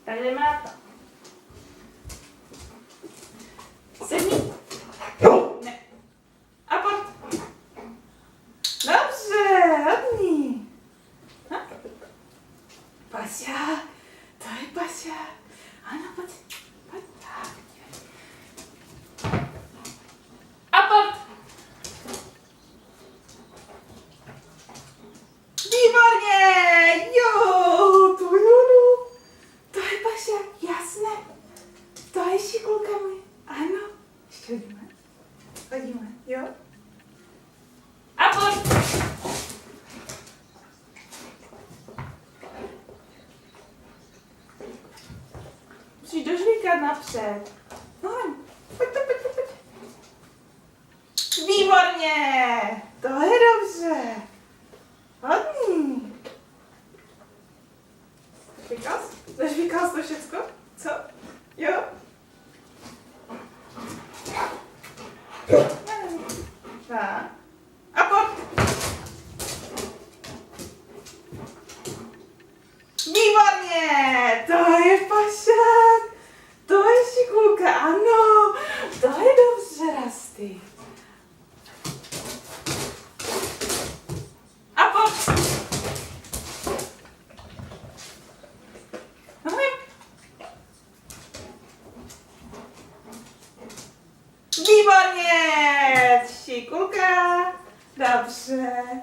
Tak jdeme na to. Sedni. Ne. A pojď. Dobře, hodný. Pasia, to je Pasia. Ano, pojď. Pojď tak. A pojď. Výborně! Jo, to jo. To je Pasia, jasné. To je šikulka můj. Ano. Ještě hodíme. Hodíme, jo? A pojď. Musíš dožvíkat napřed. No, pojď. Výborně! To je dobře. Hodný. Zažvíkal jsi to všecko? Co? Jo? Tak. A pojď. Výborně! To je pašák. To je šikulka, ano. To je dobře, Rasty. A pojď. Výborně! Šikulka. Dobře.